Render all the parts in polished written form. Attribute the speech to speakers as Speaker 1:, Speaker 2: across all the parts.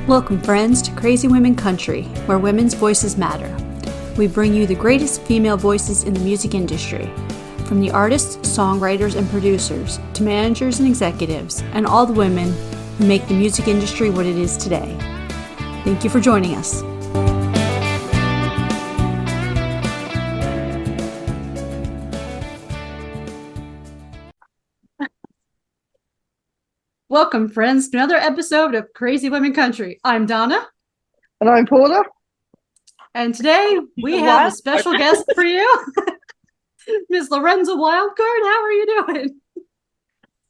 Speaker 1: Welcome, friends, to Crazy Women Country, where women's voices matter. We bring you the greatest female voices in the music industry, from the artists, songwriters, and producers, to managers and executives, and all the women who make the music industry what it is today. Thank you for joining us. Welcome, friends, to another episode of Crazy Women Country. I'm Donna.
Speaker 2: And I'm Paula.
Speaker 1: And today we have a special guest for you, Miss Lorenza Wildcard. How are you doing?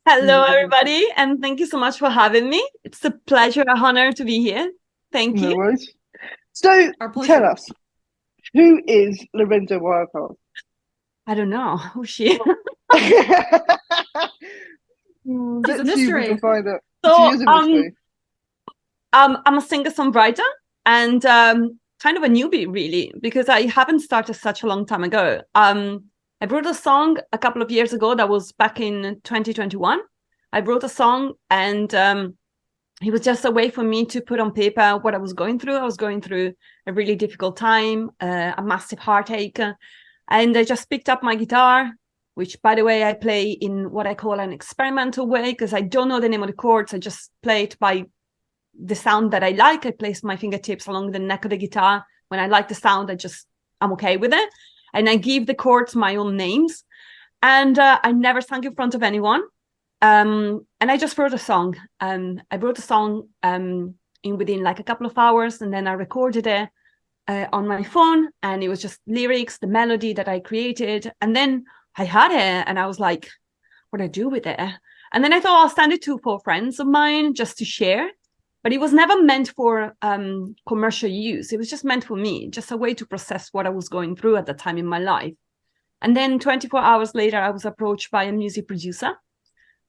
Speaker 3: Hello, everybody, and thank you so much for having me. It's a pleasure, an honor to be here. Thank you.
Speaker 2: No worries. So, tell us, who is Lorenza Wildcard?
Speaker 3: I don't know. Who's she?
Speaker 1: She's a mystery.
Speaker 2: Find out.
Speaker 3: So,
Speaker 2: She is a mystery.
Speaker 3: I'm a singer-songwriter and kind of a newbie, really, because I haven't started such a long time ago. I wrote a song a couple of years ago that was back in 2021. I wrote a song and it was just a way for me to put on paper what I was going through. I was going through a really difficult time, a massive heartache, and I just picked up my guitar, which, by the way, I play in what I call an experimental way because I don't know the name of the chords. I just play it by the sound that I like. I place my fingertips along the neck of the guitar. When I like the sound, I'm okay with it. And I give the chords my own names. And I never sang in front of anyone. And I just wrote a song. I wrote a song within like a couple of hours, and then I recorded it on my phone. And it was just lyrics, the melody that I created. And then I had it and I was like, what do I do with it? And then I thought I'll send it to 4 friends of mine just to share. But it was never meant for commercial use. It was just meant for me, just a way to process what I was going through at the time in my life. And then 24 hours later, I was approached by a music producer.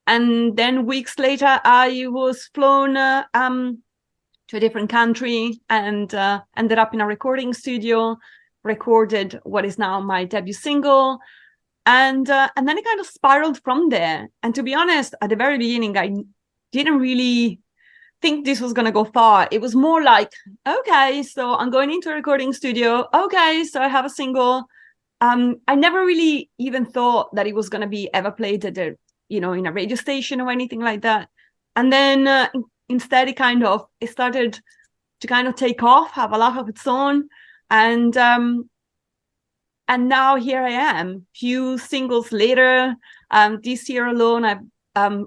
Speaker 3: And then weeks later, I was flown to a different country and ended up in a recording studio, recorded what is now my debut single. And then it kind of spiraled from there. And to be honest, at the very beginning, I didn't really think this was going to go far. It was more like, okay, so I'm going into a recording studio. Okay, so I have a single. I never really even thought that it was going to be ever played at in a radio station or anything like that. And then instead, it started to kind of take off, have a life of its own. And now here I am, few singles later. This year alone, I've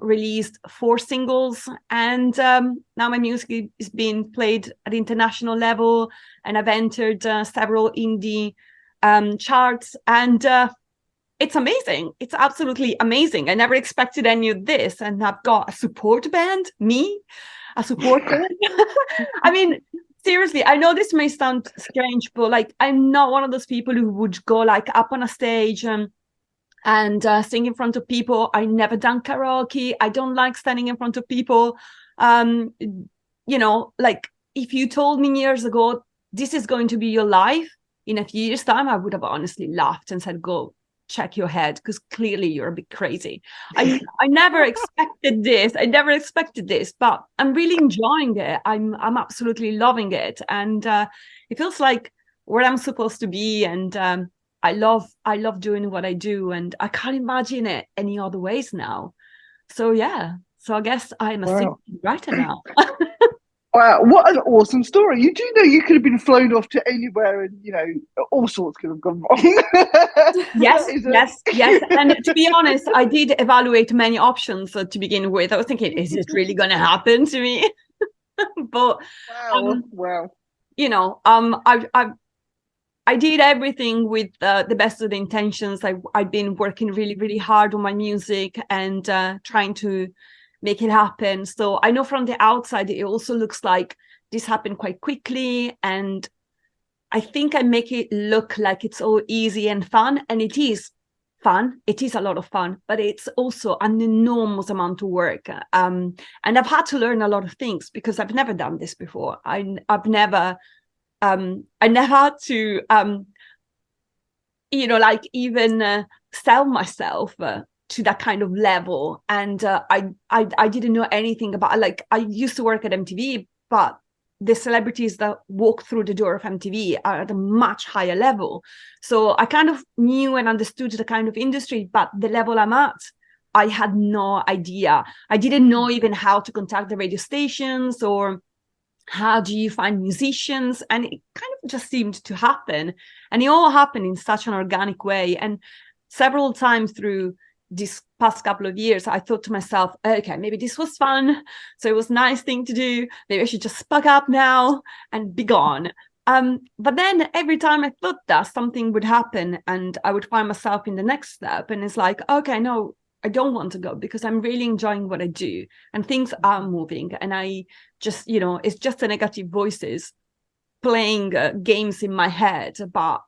Speaker 3: released 4 singles, and now my music is being played at international level, and I've entered several indie charts, and it's amazing. It's absolutely amazing. I never expected any of this, and I've got a support band, a support band. I mean, seriously, I know this may sound strange, but like I'm not one of those people who would go like up on a stage and sing in front of people. I never done karaoke. I don't like standing in front of people. Like if you told me years ago, this is going to be your life in a few years' time, I would have honestly laughed and said, go check your head, because clearly you're a bit crazy. I never expected this. But I'm really enjoying it. I'm absolutely loving it. And it feels like where I'm supposed to be. And I love doing what I do, and I can't imagine it any other ways now. So yeah, I guess I'm a singer-writer now.
Speaker 2: Wow, what an awesome story. You do know you could have been flown off to anywhere and, all sorts could have gone wrong.
Speaker 3: Yes. And to be honest, I did evaluate many options to begin with. I was thinking, is it really going to happen to me? But,
Speaker 2: wow.
Speaker 3: I did everything with the best of the intentions. I've been working really, really hard on my music and trying to make it happen. So I know from the outside, it also looks like this happened quite quickly. And I think I make it look like it's all easy and fun. And it is fun. It is a lot of fun, but it's also an enormous amount of work. And I've had to learn a lot of things because I've never done this before. I've never had to, even sell myself to that kind of level. And I didn't know anything about, I used to work at MTV, but the celebrities that walk through the door of MTV are at a much higher level. So I kind of knew and understood the kind of industry, but the level I'm at, I had no idea. I didn't know even how to contact the radio stations or how do you find musicians, and it kind of just seemed to happen, and it all happened in such an organic way. And several times through this past couple of years, I thought to myself, okay, maybe this was fun, so it was a nice thing to do, maybe I should just spuck up now and be gone. But then every time I thought that, something would happen and I would find myself in the next step, and it's like, okay, no, I don't want to go because I'm really enjoying what I do and things are moving, and I just, it's just the negative voices playing games in my head, but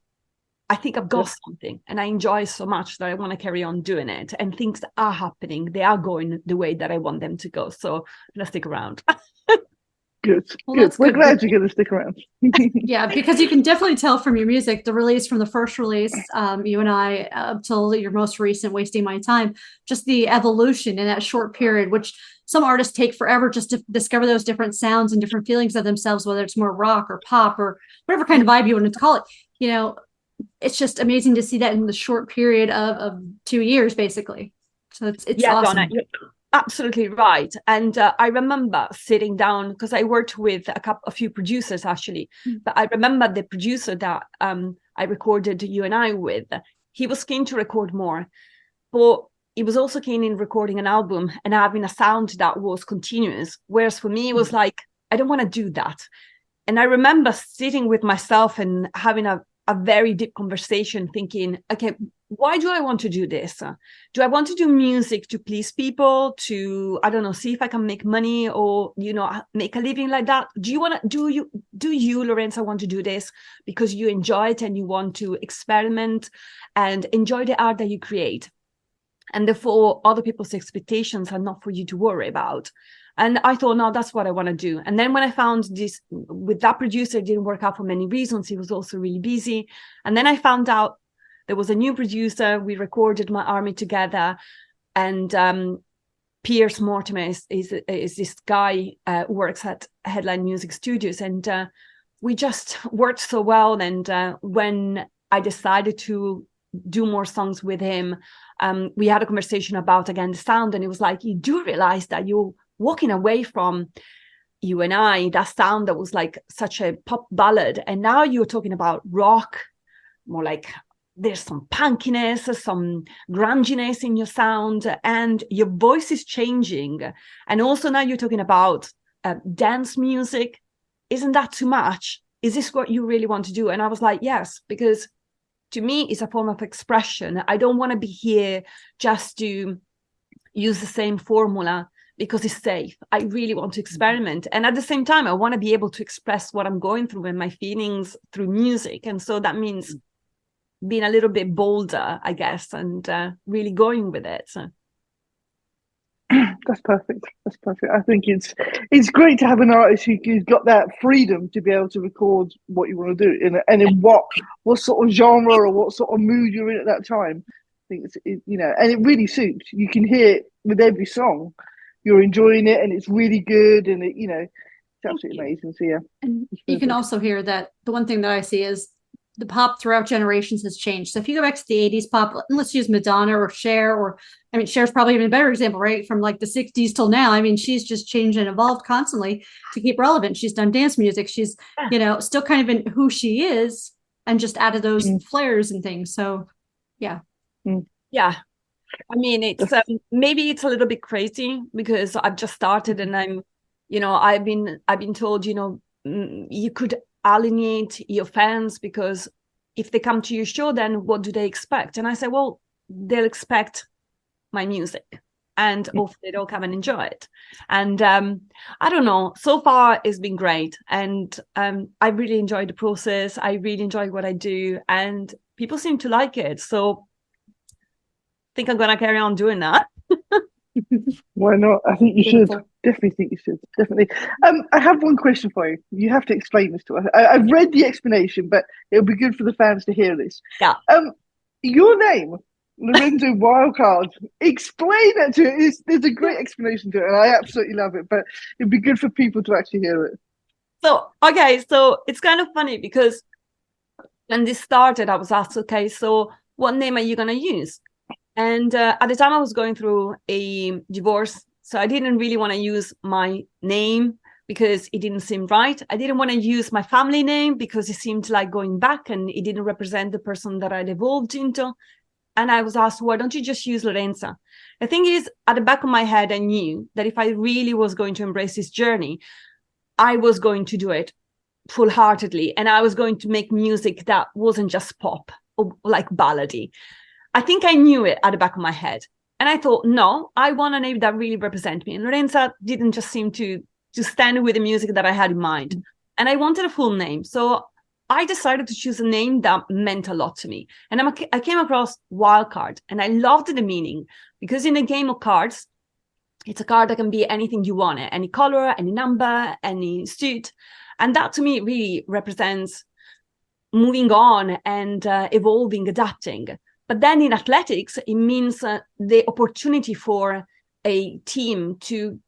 Speaker 3: I think I've got something and I enjoy so much that I want to carry on doing it, and things are happening. They are going the way that I want them to go. So let's stick around.
Speaker 2: Good.
Speaker 1: Well,
Speaker 2: good.
Speaker 1: that's
Speaker 2: We're
Speaker 1: good.
Speaker 2: glad you're going to stick around.
Speaker 1: Yeah, because you can definitely tell from your music, the release from the first release, you and I, up till your most recent, Wasting My Time, just the evolution in that short period, which some artists take forever just to discover those different sounds and different feelings of themselves, whether it's more rock or pop or whatever kind of vibe you want to call it. It's just amazing to see that in the short period of 2 years, basically. So it's awesome.
Speaker 3: Donna, you're absolutely right. And I remember sitting down, because I worked with a few producers actually, but I remember the producer that I recorded You and I with, he was keen to record more, but he was also keen in recording an album and having a sound that was continuous. Whereas for me, it was like, I don't want to do that. And I remember sitting with myself and having a very deep conversation, thinking, okay, why do I want to do this? Do I want to do music to please people, to, I don't know, see if I can make money or, make a living like that? Do you, Lorenza, want to do this because you enjoy it and you want to experiment and enjoy the art that you create? And therefore, other people's expectations are not for you to worry about. And I thought, no, that's what I want to do. And then when I found this with that producer, it didn't work out for many reasons. He was also really busy. And then I found out there was a new producer. We recorded My Army together. And Piers Mortimer is this guy who works at Headline Music Studios. And we just worked so well. And when I decided to do more songs with him, we had a conversation about, again, the sound. And it was like, you do realize that you're walking away from You and I, that sound that was like such a pop ballad. And now you're talking about rock, more like there's some punkiness, some grunginess in your sound, and your voice is changing. And also now you're talking about dance music. Isn't that too much? Is this what you really want to do? And I was like, yes, because to me, it's a form of expression. I don't want to be here just to use the same formula because it's safe. I really want to experiment. And at the same time, I want to be able to express what I'm going through and my feelings through music. And so that means being a little bit bolder, I guess, and really going with it. So.
Speaker 2: That's perfect. That's perfect. I think it's great to have an artist who's got that freedom to be able to record what you want to do and in what sort of genre or what sort of mood you're in at that time. I think and it really suits. You can hear it with every song. You're enjoying it, and it's really good, and it's absolutely amazing. So yeah,
Speaker 1: and you can also hear that the one thing that I see is the pop throughout generations has changed. So if you go back to the 80s pop, let's use Madonna or Cher, Cher's probably even a better example, right? From like the 60s till now. I mean, she's just changed and evolved constantly to keep relevant. She's done dance music. She's, still kind of in who she is and just added those flares and things. So yeah.
Speaker 3: Yeah. I mean, it's maybe it's a little bit crazy because I've just started and I'm, I've been told, you could alienate your fans because if they come to your show, then what do they expect? And I say, well, they'll expect my music and hopefully they'll come and enjoy it. And I don't know, so far it's been great. And I really enjoy the process. I really enjoy what I do and people seem to like it. So I think I'm going to carry on doing that.
Speaker 2: Why not? I think you should. Definitely think you should. Definitely. I have one question for you. You have to explain this to us. I've read the explanation, but it'll be good for the fans to hear this.
Speaker 3: Yeah.
Speaker 2: Your name, Lorenza Wildcard. Explain that to it. There's a great explanation to it, and I absolutely love it. But it'd be good for people to actually hear it.
Speaker 3: So it's kind of funny because when this started, I was asked, okay, so what name are you going to use? And at the time I was going through a divorce, so I didn't really want to use my name because it didn't seem right. I didn't want to use my family name because it seemed like going back and it didn't represent the person that I'd evolved into. And I was asked, why don't you just use Lorenza? The thing is, at the back of my head, I knew that if I really was going to embrace this journey, I was going to do it full-heartedly, and I was going to make music that wasn't just pop or like ballady. I think I knew it at the back of my head. And I thought, no, I want a name that really represents me. And Lorenza didn't just seem to stand with the music that I had in mind. And I wanted a full name. So I decided to choose a name that meant a lot to me. And I came across Wildcard, and I loved the meaning because in a game of cards, it's a card that can be anything you want, any color, any number, any suit. And that to me really represents moving on and evolving, adapting. But then in athletics, it means the opportunity for a team to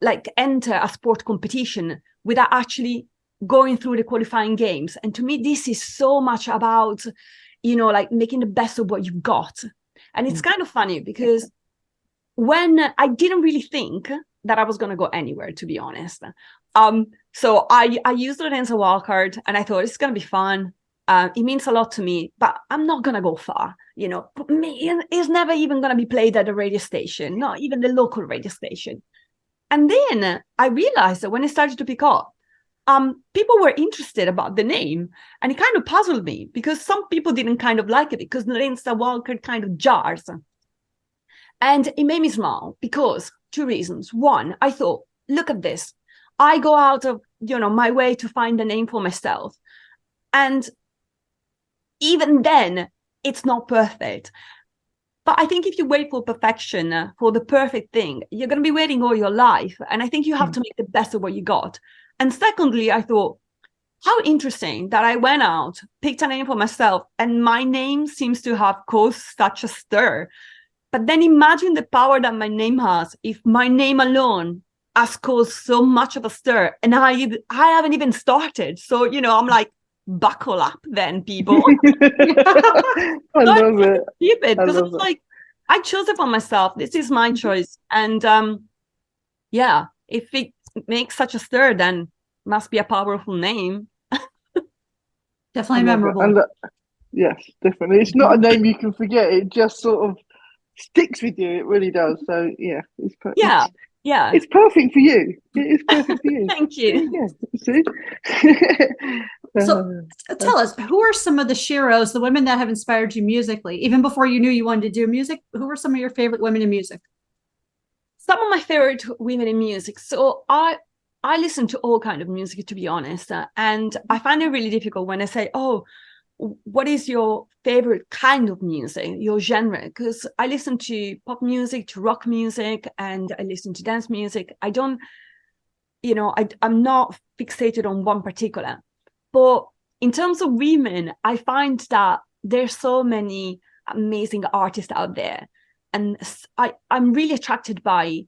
Speaker 3: like enter a sport competition without actually going through the qualifying games. And to me, this is so much about, like making the best of what you've got. And it's kind of funny because when I didn't really think that I was going to go anywhere, to be honest. So I used Lorenza Wildcard and I thought it's going to be fun. It means a lot to me, but I'm not going to go far. It's never even going to be played at a radio station, not even the local radio station. And then I realized that when it started to pick up, people were interested about the name, and it kind of puzzled me because some people didn't kind of like it because Lorenza Wildcard kind of jars. And it made me smile because two reasons. One, I thought, look at this. I go out of, my way to find a name for myself. And even then, it's not perfect. But I think if you wait for perfection, for the perfect thing, you're going to be waiting all your life. And I think you have to make the best of what you got. And secondly, I thought, how interesting that I went out, picked a name for myself, and my name seems to have caused such a stir. But then imagine the power that my name has if my name alone has caused so much of a stir, and I haven't even started. So, I'm like, buckle up then, people.
Speaker 2: I love it.
Speaker 3: Stupid, because it's like, I chose it for myself. This is my choice. And if it makes such a stir, then it must be a powerful name.
Speaker 1: Definitely memorable.
Speaker 2: Yes, definitely. It's not a name you can forget. It just sort of sticks with you. It really does. So yeah, it's perfect.
Speaker 3: Yeah,
Speaker 2: it's perfect for you. It is perfect for you.
Speaker 3: Thank you.
Speaker 2: Yeah, see?
Speaker 1: So tell us, who are some of the sheroes, the women that have inspired you musically, even before you knew you wanted to do music? Who were some of your favorite women in music?
Speaker 3: Some of my favorite women in music. So I listen to all kind of music, to be honest, and I find it really difficult when I say, oh, what is your favorite kind of music, your genre? Because I listen to pop music, to rock music, and I listen to dance music. I don't, I'm not fixated on one particular. But in terms of women, I find that there's so many amazing artists out there. And I'm really attracted by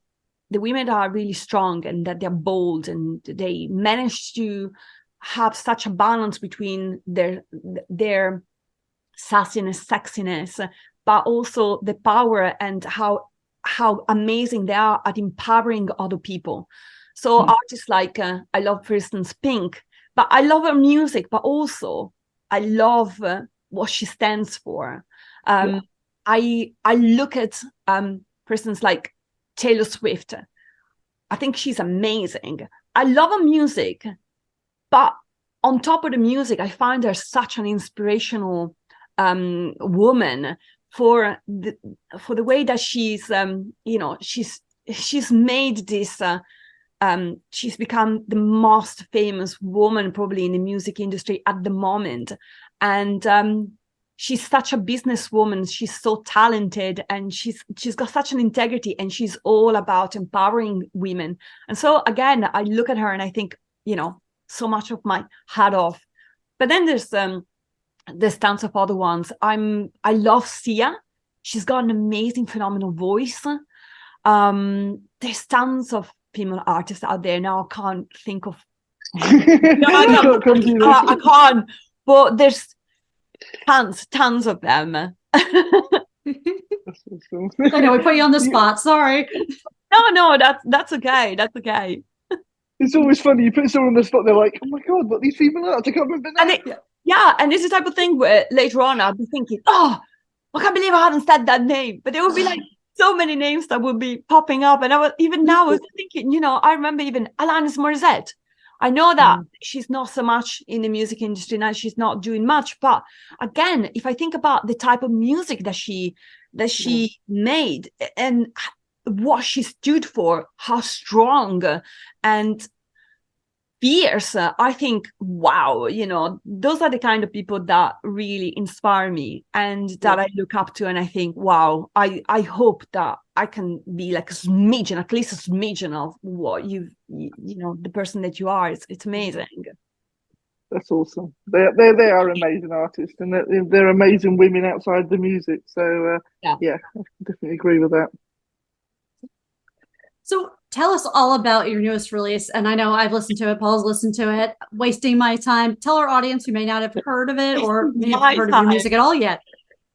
Speaker 3: the women that are really strong and that they're bold and they manage to have such a balance between their sassiness, sexiness, but also the power and how amazing they are at empowering other people. So artists like, I love, for instance, Pink, but I love her music, but also I love what she stands for. I look at, for instance, like Taylor Swift. I think she's amazing. I love her music, but on top of the music, I find her such an inspirational woman for the way that she's, she's made this. She's become the most famous woman probably in the music industry at the moment, and she's such a businesswoman. She's so talented, and she's got such an integrity, and she's all about empowering women. And so again, I look at her and I think, so much of my hat off. But then there's tons of other ones. I love Sia. She's got an amazing, phenomenal voice. There's tons of female artists out there now. I can't think of I can't. But there's tons of them.
Speaker 1: I know we put you on the spot. Sorry.
Speaker 3: No, that's okay. That's okay.
Speaker 2: It's always funny. You put someone on the spot, they're like, "Oh my god, what these people are!" I can't remember now.
Speaker 3: And it's the type of thing where later on I'll be thinking, "Oh, I can't believe I haven't said that name." But there will be like so many names that will be popping up, and I was thinking, I remember even Alanis Morissette. I know that she's not so much in the music industry now; she's not doing much. But again, if I think about the type of music that she made and what she stood for, how strong and fierce, I think, wow, those are the kind of people that really inspire me and that I look up to, and I think, wow, I hope that I can be like a smidgen, at least a smidgen of what the person that you are. It's amazing.
Speaker 2: That's awesome. They are amazing artists, and they're amazing women outside the music. So I definitely agree with that.
Speaker 1: So tell us all about your newest release. And I know I've listened to it, Paul's listened to it. Wasting My Time. Tell our audience who may not have heard of it or may have heard of your music at all yet.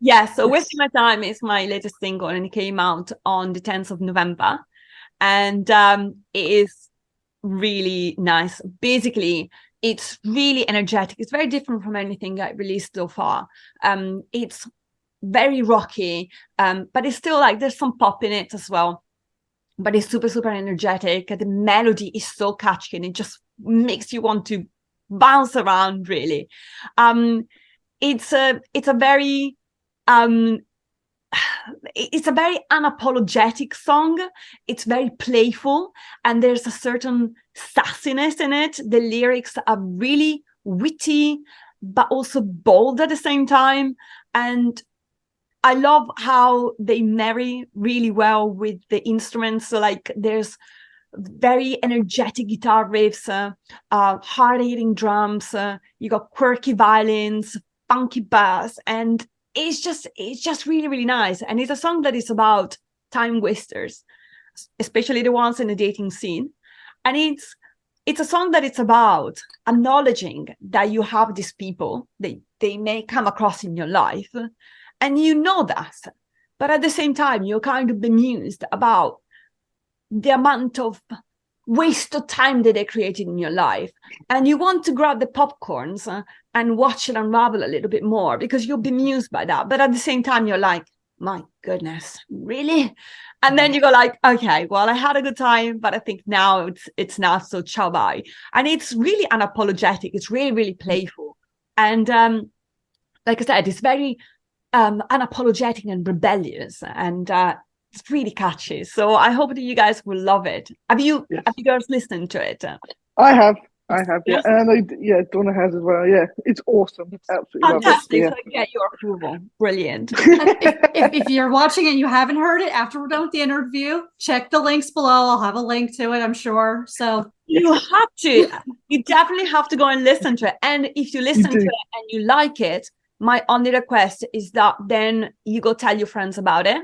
Speaker 3: Yeah, so Wasting My Time is my latest single, and it came out on the 10th of November. And it is really nice. Basically, it's really energetic. It's very different from anything I've released so far. It's very rocky, but it's still like there's some pop in it as well. But it's super, super energetic. The melody is so catchy, and it just makes you want to bounce around, really. It's a very unapologetic song. It's very playful, and there's a certain sassiness in it. The lyrics are really witty, but also bold at the same time. And I love how they marry really well with the instruments. So like there's very energetic guitar riffs, hard-hitting drums, you got quirky violins, funky bass, and it's just really, really nice. And it's a song that is about time wasters, especially the ones in the dating scene. And it's a song that it's about acknowledging that you have these people, they may come across in your life, and you know that, but at the same time, you're kind of bemused about the amount of waste of time that they created in your life. And you want to grab the popcorns and watch it unravel a little bit more because you're bemused by that. But at the same time, you're like, my goodness, really? And then you go like, okay, well, I had a good time, but I think now it's not, so ciao, bye. And it's really unapologetic. It's really, really playful. And like I said, it's very unapologetic and rebellious, and it's really catchy. So I hope that you guys will love it. Have you guys listened to it?
Speaker 2: I have, yeah. And I know, Donna has as well. Yeah, it's awesome. Absolutely
Speaker 3: fantastic.
Speaker 2: Love it.
Speaker 3: So I get your approval. Brilliant.
Speaker 1: if you're watching and you haven't heard it after we're done with the interview, check the links below. I'll have a link to it, I'm sure. So
Speaker 3: you have to. You definitely have to go and listen to it. And if you listen to it and you like it, my only request is that then you go tell your friends about it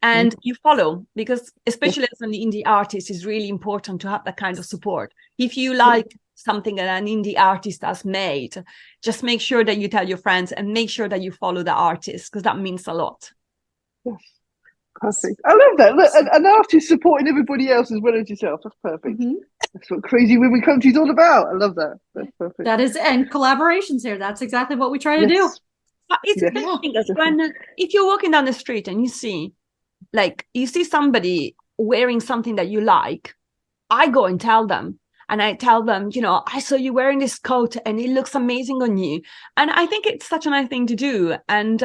Speaker 3: and you follow, because especially as an indie artist, it's really important to have that kind of support. If you like something that an indie artist has made, just make sure that you tell your friends and make sure that you follow the artist, because that means a lot.
Speaker 2: Yes. Perfect. I love that. Look, an artist supporting everybody else as well as yourself. That's perfect. That's what Crazy Women Country's all about. I love that. That's perfect.
Speaker 1: That is, and collaborations here. That's exactly what we try to do.
Speaker 3: It's interesting because if you're walking down the street and you see somebody wearing something that you like, I go and tell them. And I tell them, I saw you wearing this coat and it looks amazing on you. And I think it's such a nice thing to do. And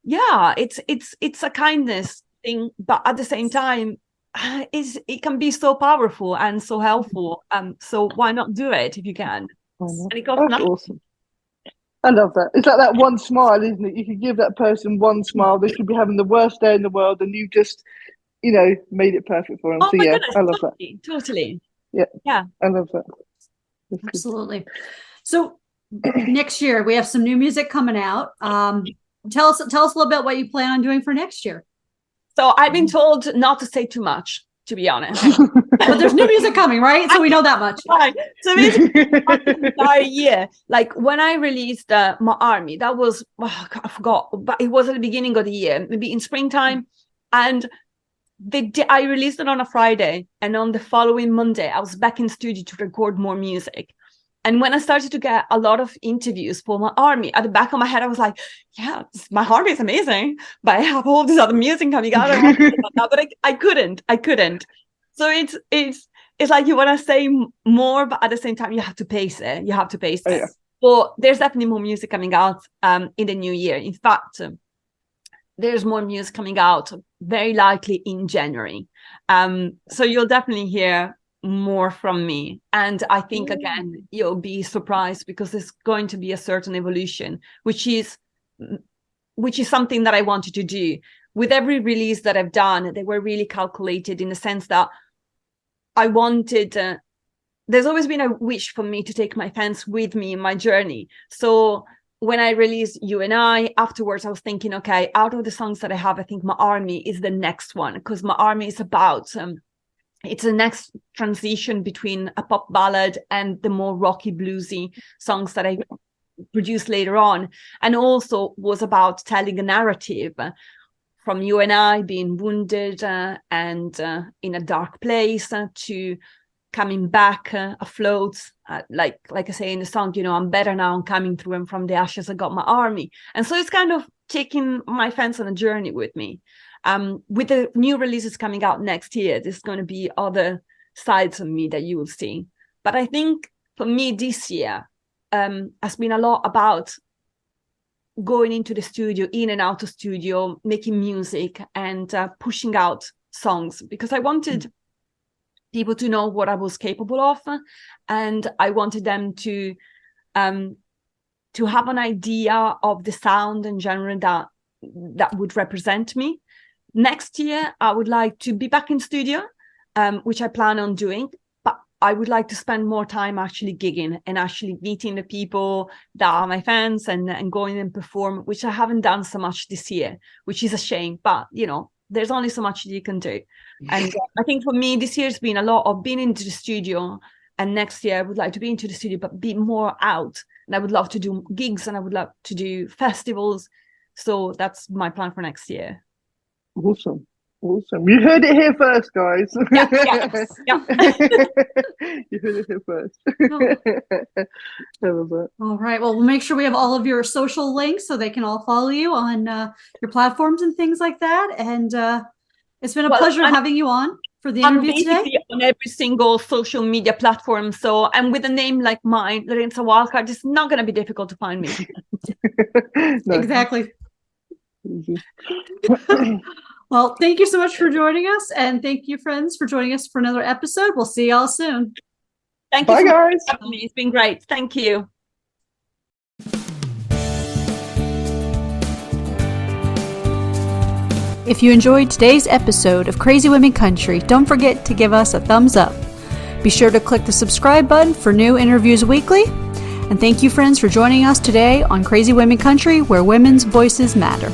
Speaker 3: it's a kindness thing, but at the same time, it can be so powerful and so helpful. So why not do it if you can? And it costs nothing.
Speaker 2: Awesome. I love that. It's like that one smile, isn't it? You could give that person one smile. They could be having the worst day in the world, and you just, made it perfect for them.
Speaker 3: Oh,
Speaker 2: so
Speaker 3: my
Speaker 2: yeah,
Speaker 3: goodness,
Speaker 2: I love that.
Speaker 3: Totally.
Speaker 2: Yeah. I love that.
Speaker 1: Absolutely. So next year we have some new music coming out. Tell us a little bit what you plan on doing for next year.
Speaker 3: So I've been told not to say too much, to be honest.
Speaker 1: But there's new music coming, right? So we know that much.
Speaker 3: Right. So the entire year, like when I released My Army, that was, I forgot, but it was at the beginning of the year, maybe in springtime. And I released it on a Friday. And on the following Monday, I was back in studio to record more music. And when I started to get a lot of interviews for My Army, at the back of my head, I was like, yeah, My Army is amazing, but I have all this other music coming out. But I couldn't. So it's like you want to say more, but at the same time, you have to pace it.
Speaker 2: Oh, yeah.
Speaker 3: But there's definitely more music coming out in the new year. In fact, there's more music coming out very likely in January. So you'll definitely hear more from me, and I think again you'll be surprised because there's going to be a certain evolution, which is something that I wanted to do. With every release that I've done, they were really calculated in the sense that I wanted there's always been a wish for me to take my fans with me in my journey. So when I released You and I, afterwards I was thinking, okay, out of the songs that I have, I think My Army is the next one, because My Army is about it's the next transition between a pop ballad and the more rocky, bluesy songs that I produced later on. And also was about telling a narrative from You and I being wounded and in a dark place to coming back afloat. Like I say in the song, I'm better now, I'm coming through, and from the ashes I got my army. And so it's kind of taking my fans on a journey with me. With the new releases coming out next year, there's going to be other sides of me that you will see. But I think for me this year has been a lot about going into the studio, in and out of studio, making music and pushing out songs, because I wanted people to know what I was capable of, and I wanted them to have an idea of the sound and genre that would represent me. Next year, I would like to be back in studio, which I plan on doing, but I would like to spend more time actually gigging and actually meeting the people that are my fans and going and perform, which I haven't done so much this year, which is a shame, but there's only so much you can do. And I think for me, this year's been a lot of being into the studio, and next year I would like to be into the studio, but be more out. And I would love to do gigs, and I would love to do festivals. So that's my plan for next year.
Speaker 2: Awesome. You heard it here first, guys.
Speaker 3: Yeah.
Speaker 2: You heard it here first.
Speaker 1: All right. Well, we'll make sure we have all of your social links so they can all follow you on your platforms and things like that. And it's been a pleasure having you on for the interview today.
Speaker 3: On every single social media platform. So, and with a name like mine, Lorenza Wildcard, it's not going to be difficult to find me.
Speaker 2: No.
Speaker 1: Exactly. Well, thank you so much for joining us, and thank you, friends, for joining us for another episode. We'll see y'all soon.
Speaker 3: Thank you.
Speaker 2: Bye, guys.
Speaker 3: It's been great. Thank you.
Speaker 1: If you enjoyed today's episode of Crazy Women Country, don't forget to give us a thumbs up. Be sure to click the subscribe button for new interviews weekly. And thank you, friends, for joining us today on Crazy Women Country, where women's voices matter.